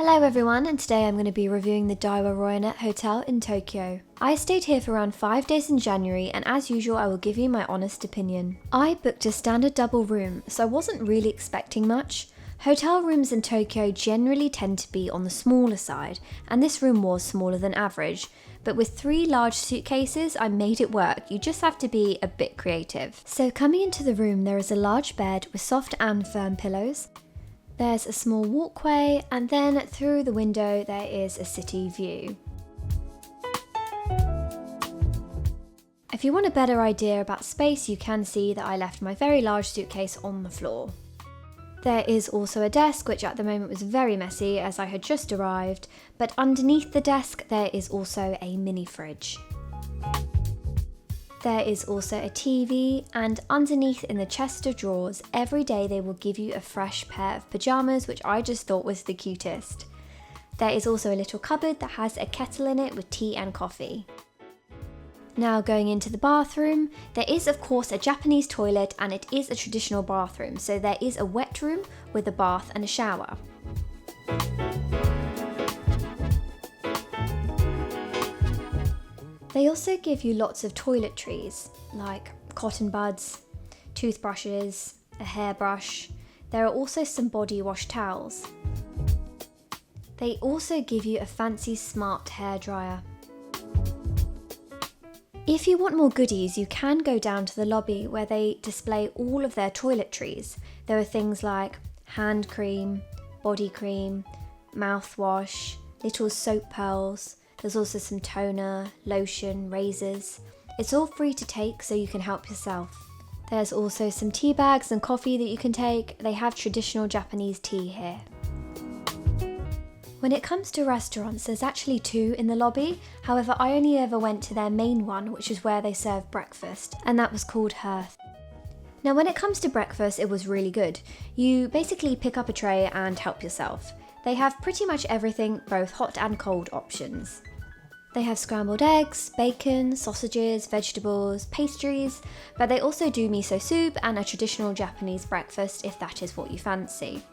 Hello everyone, and today I'm going to be reviewing the Daiwa Roynet Hotel in Tokyo. I stayed here for around 5 days in January, and as usual I will give you my honest opinion. I booked a standard double room, so I wasn't really expecting much. Hotel rooms in Tokyo generally tend to be on the smaller side, and this room was smaller than average. But with 3 large suitcases, I made it work. You just have to be a bit creative. So coming into the room, there is a large bed with soft and firm pillows. There's a small walkway, and then through the window there is a city view. If you want a better idea about space, you can see that I left my very large suitcase on the floor. There is also a desk, which at the moment was very messy as I had just arrived, but underneath the desk there is also a mini fridge. There is also a TV, and underneath in the chest of drawers, every day they will give you a fresh pair of pyjamas, which I just thought was the cutest. There is also a little cupboard that has a kettle in it with tea and coffee. Now going into the bathroom, there is of course a Japanese toilet, and it is a traditional bathroom, so there is a wet room with a bath and a shower. They also give you lots of toiletries, like cotton buds, toothbrushes, a hairbrush. There are also some body wash towels. They also give you a fancy smart hairdryer. If you want more goodies, you can go down to the lobby where they display all of their toiletries. There are things like hand cream, body cream, mouthwash, little soap pearls. There's also some toner, lotion, razors. It's all free to take, so you can help yourself. There's also some tea bags and coffee that you can take. They have traditional Japanese tea here. When it comes to restaurants, there's actually 2 in the lobby. However, I only ever went to their main one, which is where they serve breakfast, and that was called Hearth. Now when it comes to breakfast, it was really good. You basically pick up a tray and help yourself. They have pretty much everything, both hot and cold options. They have scrambled eggs, bacon, sausages, vegetables, pastries, but they also do miso soup and a traditional Japanese breakfast if that is what you fancy.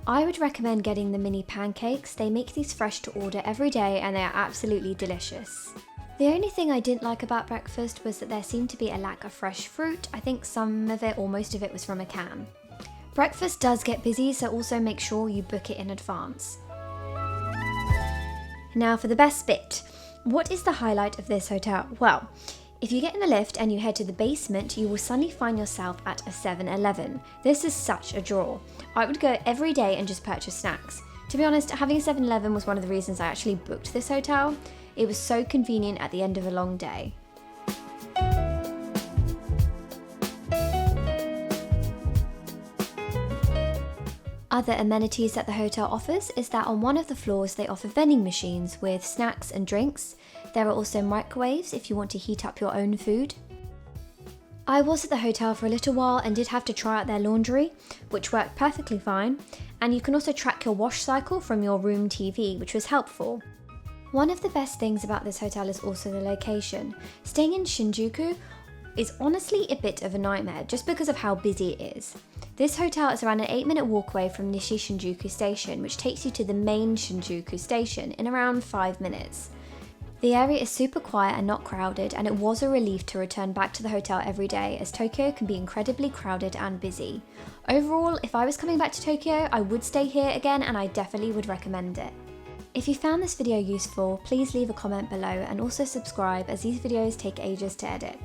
I would recommend getting the mini pancakes. They make these fresh to order every day and they are absolutely delicious. The only thing I didn't like about breakfast was that there seemed to be a lack of fresh fruit. I think some of it or most of it was from a can. Breakfast does get busy, so also make sure you book it in advance. Now for the best bit. What is the highlight of this hotel? Well, if you get in the lift and you head to the basement, you will suddenly find yourself at a 7-Eleven. This is such a draw. I would go every day and just purchase snacks. To be honest, having a 7-Eleven was one of the reasons I actually booked this hotel. It was so convenient at the end of a long day. Other amenities that the hotel offers is that on one of the floors they offer vending machines with snacks and drinks. There are also microwaves if you want to heat up your own food. I was at the hotel for a little while and did have to try out their laundry, which worked perfectly fine, and you can also track your wash cycle from your room TV, which was helpful. One of the best things about this hotel is also the location. Staying in Shinjuku is honestly a bit of a nightmare just because of how busy it is. This hotel is around an 8-minute walk away from Nishi Shinjuku station, which takes you to the main Shinjuku station in around 5 minutes. The area is super quiet and not crowded, and it was a relief to return back to the hotel every day as Tokyo can be incredibly crowded and busy. Overall, if I was coming back to Tokyo, I would stay here again and I definitely would recommend it. If you found this video useful, please leave a comment below and also subscribe as these videos take ages to edit.